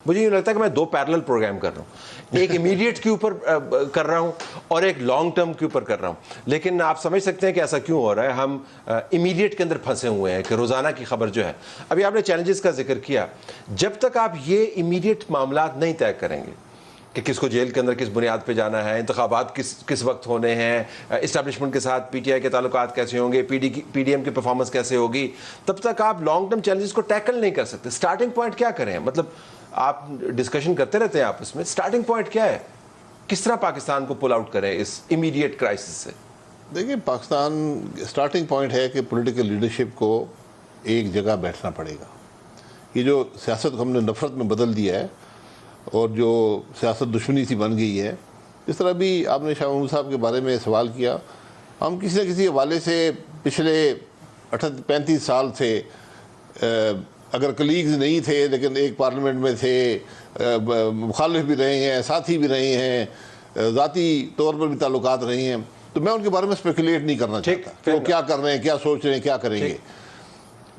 मुझे यूँ लगता है कि मैं 2 पैरेलल प्रोग्राम कर रहा हूँ, एक इमीडिएट के ऊपर कर रहा हूँ और एक लॉन्ग टर्म के ऊपर कर रहा हूँ। लेकिन आप समझ सकते हैं कि ऐसा क्यों हो रहा है। हम इमीडिएट के अंदर फंसे हुए हैं कि रोज़ाना की खबर जो है, अभी आपने चैलेंजेस का जिक्र किया, जब तक आप ये इमीडिएट मामला नहीं तय करेंगे कि किसको जेल के अंदर किस बुनियाद पे जाना है, इंतखाबात किस वक्त होने हैं, इस्टेब्लिशमेंट के साथ पीटीआई के ताल्लुकात कैसे होंगे, पीडीएम की परफॉर्मेंस कैसे होगी, तब तक आप लॉन्ग टर्म चैलेंजेस को टैकल नहीं कर सकते। स्टार्टिंग पॉइंट क्या करें? मतलब आप डिस्कशन करते रहते हैं आपस में, स्टार्टिंग पॉइंट क्या है? किस तरह पाकिस्तान को पुल आउट करें इस इमीडिएट क्राइसिस से? देखिए, पाकिस्तान स्टार्टिंग पॉइंट है कि पॉलिटिकल लीडरशिप को एक जगह बैठना पड़ेगा। ये जो सियासत को हमने नफरत में बदल दिया है और जो सियासत दुश्मनी सी बन गई है, इस तरह भी आपने शाह महमूद साहब के बारे में सवाल किया। हम किसी न किसी हवाले से पिछले 35 साल से अगर कलीग्स नहीं थे लेकिन एक पार्लियामेंट में थे, मुखालिफ भी रहे हैं, साथी भी रहे हैं, ज़ाती तौर पर भी ताल्लुकात रहे हैं, तो मैं उनके बारे में स्पेकुलेट नहीं करना चाहता कि वो क्या कर रहे हैं, क्या सोच रहे हैं, क्या करेंगे।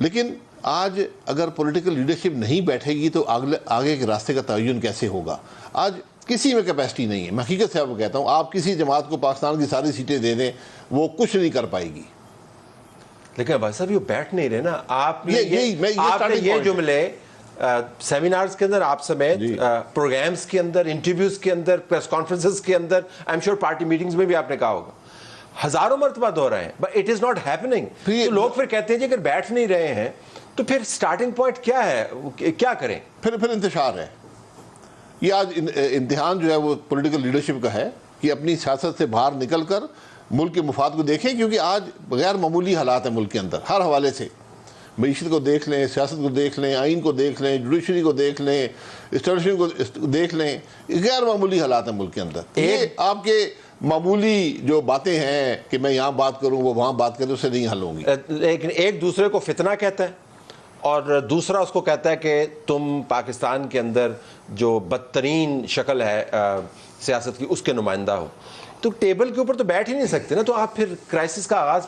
लेकिन आज अगर पॉलिटिकल लीडरशिप नहीं बैठेगी तो आगे के रास्ते का तयन कैसे होगा? आज किसी में कैपेसिटी नहीं है। मैं हकीकत से आपको कहता हूँ, आप किसी जमात को पाकिस्तान की सारी सीटें दे दें, वो कुछ नहीं कर पाएगी। लेकिन भाई साहब ये बैठ नहीं रहे ना। आपने ये जुमले सेमिनार्स के अंदर आप समेत, प्रोग्राम्स के अंदर, इंटरव्यूज के अंदर, प्रेस कॉन्फ्रेंसेस के अंदर, I am sure party meetings में भी आपने कहा होगा, हजारों मरतबा दोहराए हैं, but it is not happening. तो लोग फिर कहते हैं कि अगर बैठ नहीं रहे हैं तो फिर स्टार्टिंग पॉइंट क्या है, क्या करें? फिर इंतशार है। ये आज इम्तिहान जो है वो पॉलिटिकल लीडरशिप का है कि अपनी सियासत से बाहर निकल कर मुल्क के मुफाद को देखें, क्योंकि आज गैर मामूली हालात हैं मुल्क के अंदर हर हवाले से। मईशत को देख लें, सियासत को देख लें, आइन को देख लें, जुडिशरी को देख लें, एस्टेब्लिशमेंट को देख लें, गैर मामूली हालात हैं मुल्क के अंदर। ये आपके मामूली जो बातें हैं कि मैं यहाँ बात करूँ वो वहाँ बात करूँ, उससे नहीं हल होंगी। लेकिन एक दूसरे को फितना कहता है और दूसरा उसको कहता है कि तुम पाकिस्तान के अंदर जो बदतरीन शक्ल है सियासत की उसके नुमाइंदा हो। तो टेबल के ऊपर तो बैठ ही नहीं सकते ना, तो आप फिर क्राइसिस का आगाज,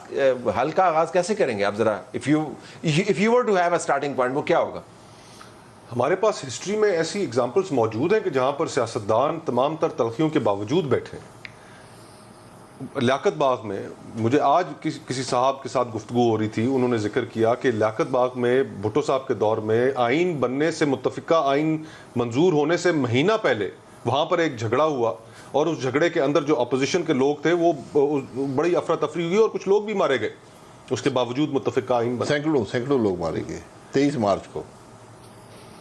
हल का आगाज कैसे करेंगे आप? जरा if you were to have a starting point, वो क्या होगा? हमारे पास हिस्ट्री में ऐसी एग्जांपल्स मौजूद हैं कि जहां पर सियासतदान तमाम तर तलखियों के बावजूद बैठे। लियाकत बाग में मुझे आज किसी साहब के साथ गुफ्तगू हो रही थी, उन्होंने जिक्र किया कि लियाकत बाग में भुट्टो साहब के दौर में आइन बनने से, मुत्तफिका आइन मंजूर होने से महीना पहले वहाँ पर एक झगड़ा हुआ और उस झगड़े के अंदर जो अपोजिशन के लोग थे वो बड़ी अफरा तफरी हुई और कुछ लोग भी मारे गए। उसके बावजूद मुत्तफिका आइन बना। सैकड़ों लोग मारे गए 23 मार्च को।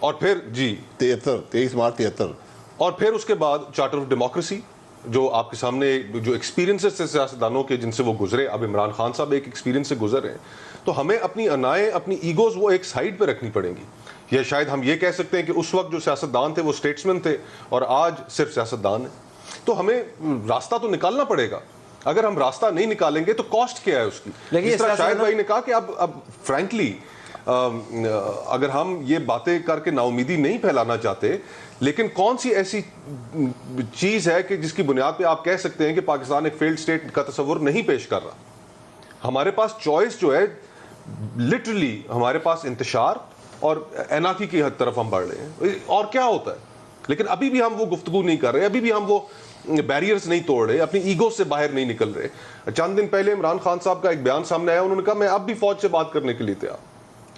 और फिर जी 23 मार्च 73। और फिर उसके बाद चार्टर ऑफ डेमोक्रेसी जो आपके सामने जो एक्सपीरियंसेस थे सियासतदानों के जिनसे वो गुजरे, अब इमरान खान साहब एक एक्सपीरियंस से गुजर रहे हैं, तो हमें अपनी अनाएं, अपनी ईगोज वो एक साइड पे रखनी पड़ेंगी। या शायद हम ये कह सकते हैं कि उस वक्त जो सियासतदान थे वो स्टेट्समैन थे और आज सिर्फ सियासतदान है। तो हमें रास्ता तो निकालना पड़ेगा। अगर हम रास्ता नहीं निकालेंगे तो कॉस्ट क्या है उसकी? लेकिन शायद भाई ने कहा कि अब फ्रैंकली अगर हम ये बातें करके नाउमीदी नहीं फैलाना चाहते, लेकिन कौन सी ऐसी चीज है कि जिसकी बुनियाद पे आप कह सकते हैं कि पाकिस्तान एक फेल्ड स्टेट का तस्वुर नहीं पेश कर रहा? हमारे पास चॉइस जो है लिटरली, हमारे पास इंतशार और एनार्की की तरफ हम बढ़ रहे हैं। और क्या होता है? लेकिन अभी भी हम वो गुफ्तगू नहीं कर रहे, अभी भी हम वो बैरियर्स नहीं तोड़ रहे, अपनी ईगो से बाहर नहीं निकल रहे। चंद दिन पहले इमरान खान साहब का एक बयान सामने आया, उन्होंने कहा मैं अब भी फौज से बात करने के लिए तैयार।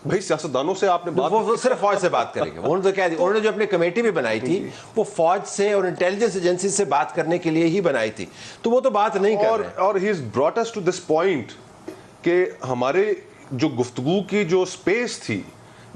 भाई सियासतदानों से आपने बात, वो सिर्फ फौज से बात करेंगे। उन्होंने तो कह दिया, उन्होंने जो अपनी कमेटी भी बनाई थी वो फौज से और इंटेलिजेंस एजेंसी से बात करने के लिए ही बनाई थी, तो वो तो बात नहीं कर रहे। और he is brought us to this point कि हमारे जो गुफ्तगू की जो स्पेस थी,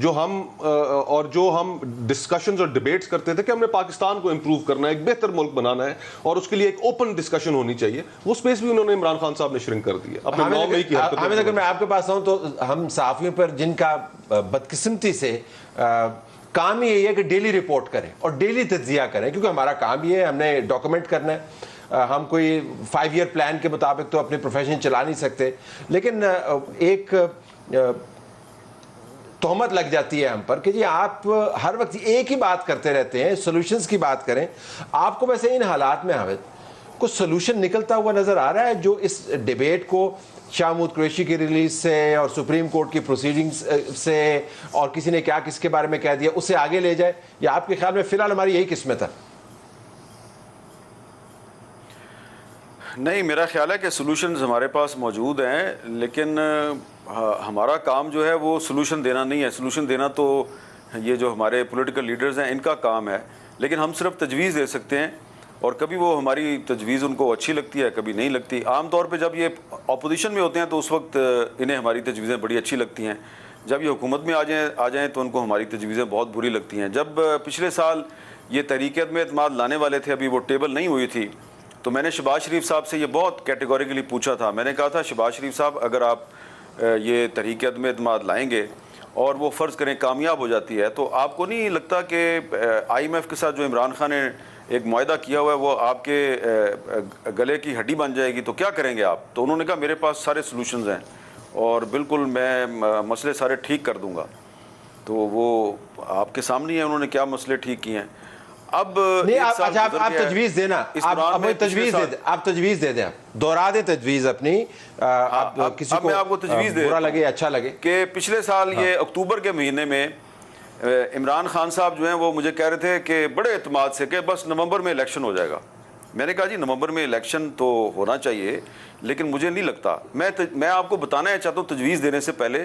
जो हम डिस्कशंस और डिबेट्स करते थे कि हमने पाकिस्तान को इंप्रूव करना है, एक बेहतर मुल्क बनाना है और उसके लिए एक ओपन डिस्कशन होनी चाहिए, वो स्पेस भी उन्होंने इमरान खान साहब ने श्रिंक कर दिया अपने 9 मई की हरकत। हामिद, अगर मैं आपके पास आऊं तो हम सहाफियों पर जिनका बदकिस्मती से काम ही यही है कि डेली रिपोर्ट करें और डेली तज्जिया करें, क्योंकि हमारा काम ये है, हमने डॉक्यूमेंट करना है। हम कोई 5 ईयर प्लान के मुताबिक तो अपनी प्रोफेशन चला नहीं सकते, लेकिन एक तोहमत लग जाती है हम पर कि जी आप हर वक्त एक ही बात करते रहते हैं, सॉल्यूशंस की बात करें। आपको वैसे इन हालात में हामिद कुछ सॉल्यूशन निकलता हुआ नजर आ रहा है जो इस डिबेट को शाहमूद कुरैशी की रिलीज से और सुप्रीम कोर्ट की प्रोसीडिंग्स से और किसी ने क्या किसके बारे में कह दिया उससे आगे ले जाए, या आपके ख्याल में फिलहाल हमारी यही किस्मत है? नहीं, मेरा ख्याल है कि सॉल्यूशंस हमारे पास मौजूद हैं, लेकिन हमारा काम जो है वो सॉल्यूशन देना नहीं है। सॉल्यूशन देना तो ये जो हमारे पॉलिटिकल लीडर्स हैं इनका काम है, लेकिन हम सिर्फ तजवीज़ दे सकते हैं, और कभी वो हमारी तजवीज़ उनको अच्छी लगती है, कभी नहीं लगती। आम तौर पे जब ये अपोजिशन में होते हैं तो उस वक्त इन्हें हमारी तजवीज़ें बड़ी अच्छी लगती हैं, जब ये हुकूमत में आ जाएँ तो उनको हमारी तजवीज़ें बहुत बुरी लगती हैं। जब पिछले साल ये तहरीक में एतमाद लाने वाले थे, अभी वो टेबल नहीं हुई थी, तो मैंने शहबाज शरीफ साहब से ये बहुत कैटेगोरिकली पूछा था। मैंने कहा था, शहबाज शरीफ साहब, अगर आप ये तहरीक में एतमाद लाएंगे और वो फ़र्ज़ करें कामयाब हो जाती है, तो आपको नहीं लगता कि IMF के साथ जो इमरान खान ने एक मुआहदा किया हुआ है वो आपके गले की हड्डी बन जाएगी, तो क्या करेंगे आप? तो उन्होंने कहा, मेरे पास सारे सॉल्यूशंस हैं और बिल्कुल मैं मसले सारे ठीक कर दूंगा। तो वो आपके सामने है, उन्होंने क्या मसले ठीक किए हैं। अब नहीं, आप तजवीज़ देना, आप तजवीज़ दे दें, आप दोहरा दें तजवीज़ अपनी, आप किसी को मैं आपको तजवीज़ दे बुरा लगे अच्छा लगे कि पिछले साल ये अक्टूबर के महीने में इमरान खान साहब जो हैं वो मुझे कह रहे थे कि बड़े एतमाद से कि बस नवंबर में इलेक्शन हो जाएगा। मैंने कहा, जी नवंबर में इलेक्शन तो होना चाहिए, लेकिन मुझे नहीं लगता। मैं आपको बताना चाहता हूँ तजवीज़ देने से पहले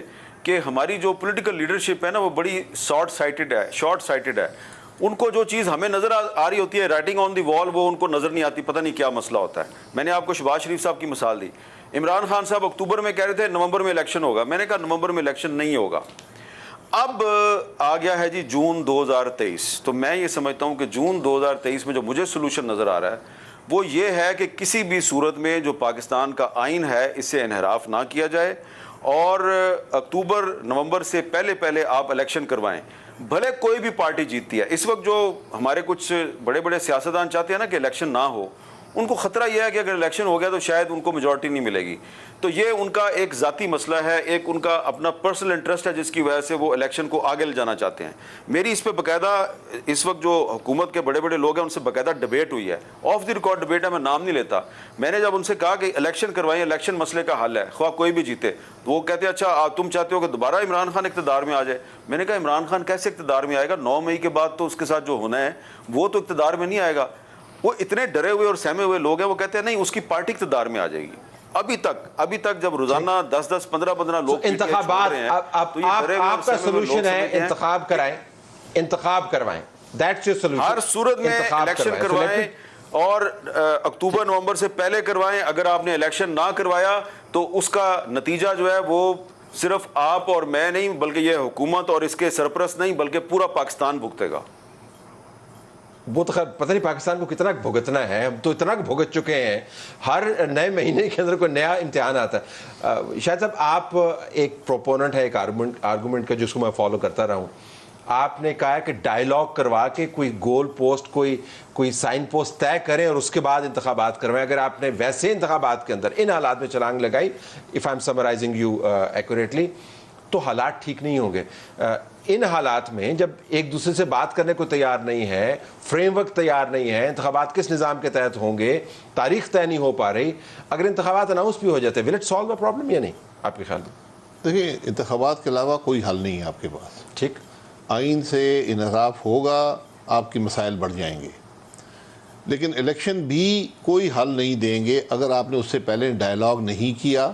कि हमारी जो पॉलिटिकल लीडरशिप है ना, वो बड़ी शॉर्ट साइटेड है। उनको जो चीज़ हमें नज़र आ रही होती है, राइटिंग ऑन दी वॉल, वो उनको नज़र नहीं आती, पता नहीं क्या मसला होता है। मैंने आपको शहबाज शरीफ साहब की मिसाल दी। इमरान खान साहब अक्टूबर में कह रहे थे नवंबर में इलेक्शन होगा, मैंने कहा नवंबर में इलेक्शन नहीं होगा। अब आ गया है जी जून 2023, तो मैं ये समझता हूँ कि जून 2023 में जो मुझे सोल्यूशन नज़र आ रहा है वो ये है कि किसी भी सूरत में जो पाकिस्तान का आइन है इससे इनहराफ ना किया जाए, और अक्टूबर नवंबर से पहले आप इलेक्शन करवाएं, भले कोई भी पार्टी जीतती है। इस वक्त जो हमारे कुछ बड़े बड़े सियासतदान चाहते हैं ना कि इलेक्शन ना हो, उनको ख़तरा यह है कि अगर इलेक्शन हो गया तो शायद उनको मेजॉरिटी नहीं मिलेगी। तो ये उनका एक ज़ाती मसला है, एक उनका अपना पर्सनल इंटरेस्ट है जिसकी वजह से वो इलेक्शन को आगे ले जाना चाहते हैं। मेरी इस पर बाकायदा इस वक्त जो हुकूमत के बड़े बड़े लोग हैं उनसे बाकायदा डिबेट हुई है, ऑफ द रिकॉर्ड डिबेट है, मैं नाम नहीं लेता। मैंने जब उनसे कहा कि इलेक्शन करवाएं, इलेक्शन मसले का हल है, ख्वाह कोई भी जीते, तो वो कहते हैं अच्छा तुम चाहते हो कि दोबारा इमरान खान इक़्तिदार में आ जाए। मैंने कहा, इमरान खान कैसे इक़्तिदार में आएगा? 9 मई के बाद तो उसके साथ जो होना है वो तो इक़्तिदार में नहीं आएगा। वो इतने डरे हुए और सहमे हुए लोग हैं, वो कहते हैं नहीं उसकी पार्टी इक़्तिदार में आ जाएगी। अभी तक जब रोजाना 10-10, 15-15 लोग इंतखाबात, आपका सोल्यूशन है इंतखाब कराएं, इंतखाब करवाएं, दैट्स योर सोल्यूशन। हर सूरत में इलेक्शन करवाएं और अक्टूबर नवंबर से पहले करवाएं। अगर आपने इलेक्शन ना करवाया तो उसका नतीजा जो है वो सिर्फ आप और मैं नहीं, बल्कि ये हुकूमत और इसके सरपरस्त नहीं, बल्कि पूरा पाकिस्तान भुगतेगा। वो तो खैर पता नहीं पाकिस्तान को कितना भुगतना है, हम तो इतना भुगत चुके हैं, हर नए महीने के अंदर कोई नया इम्तिहान आता है। शायद साहब, आप एक प्रोपोनेंट है एक आर्गूमेंट का जिसको मैं फॉलो करता रहा हूँ। आपने कहा है कि डायलॉग करवा के कोई गोल पोस्ट, कोई साइन पोस्ट तय करें और उसके बाद इंतखाबात करवाएं। अगर आपने वैसे इंतखाबात के अंदर इन हालात में छलांग लगाई, if I am summarising you accurately, तो हालात ठीक नहीं होंगे। इन हालात में जब एक दूसरे से बात करने को तैयार नहीं है, फ्रेमवर्क तैयार नहीं है, इंतखाबात किस निज़ाम के तहत होंगे, तारीख तय नहीं हो पा रही, अगर इंतखाबात अनाउंस भी हो जाते, will it solve the problem या नहीं आपके ख्याल में? देखिए, इंतखाबात के अलावा कोई हल नहीं है आपके पास। ठीक, आइन से इनहराफ होगा, आपके मसाइल बढ़ जाएंगे, लेकिन इलेक्शन भी कोई हल नहीं देंगे अगर आपने उससे पहले डायलॉग नहीं किया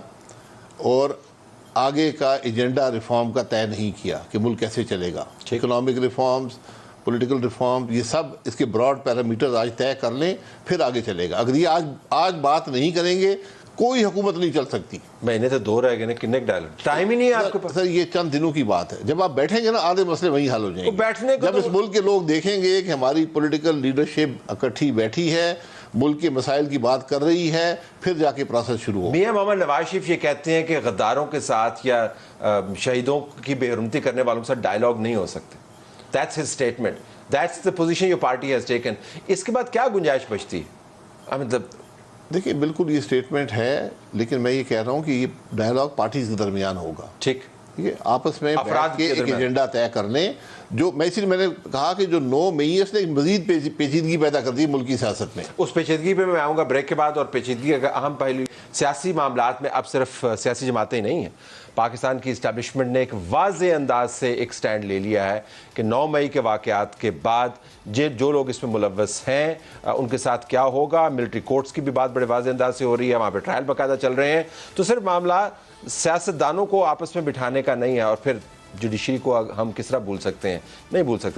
और आगे का एजेंडा रिफॉर्म का तय नहीं किया कि मुल्क कैसे चलेगा। इकोनॉमिक रिफॉर्म्स, पॉलिटिकल रिफॉर्म, ये सब इसके ब्रॉड पैरामीटर्स आज तय कर लें, फिर आगे चलेगा। अगर ये आज बात नहीं करेंगे, कोई हुकूमत नहीं चल सकती। महीने तो 2 रह गए ना, कितने डायलॉग, टाइम ही नहीं है आपके पास। सर, ये चंद दिनों की बात है, जब आप बैठेंगे ना आधे मसले वहीं हल हो जाएंगे। बैठने को जब इस मुल्क के लोग देखेंगे कि हमारी पॉलिटिकल लीडरशिप इकट्ठी बैठी है, मुल्क के मसाइल की बात कर रही है, फिर जाके प्रोसेस शुरू हो। मियां मोहम्मद नवाज शरीफ ये कहते हैं कि गद्दारों के साथ या शहीदों की बेहरमती करने वालों के साथ डायलॉग नहीं हो सकते। That's his statement, that's the position your party has taken. इसके बाद क्या गुंजाइश बचती है? मतलब देखिए, बिल्कुल ये स्टेटमेंट है, लेकिन मैं ये कह रहा हूँ कि ये डायलॉग पार्टीज के दरमियान होगा। ठीक, ठीक है, आपस में अफराद बैठ के के एक दरमियान। एजेंडा तय कर लें। जो मैं इसलिए मैंने कहा कि जो 9 मई है इसने मजीद पेचीदगी पैदा कर दी मुल्क की सियासत में। उस पेचीदगी पे मैं आऊँगा ब्रेक के बाद। और पेचीदगी का अहम पहलू सियासी मामलात में अब सिर्फ सियासी जमातें ही नहीं हैं। पाकिस्तान की इस्टेब्लिशमेंट ने एक वाज़े अंदाज से एक स्टैंड ले लिया है कि 9 मई के वाक़यात के बाद जो लोग इसमें मुलव्वस हैं उनके साथ क्या होगा। मिलिट्री कोर्ट्स की भी बात बड़े वाज़े अंदाज से हो रही है, वहाँ पर ट्रायल बाकायदा चल रहे हैं। तो सिर्फ मामला सियासतदानों को आपस में बिठाने का नहीं है। और फिर जुडिशरी को हम किस तरह भूल सकते हैं? नहीं भूल सकते।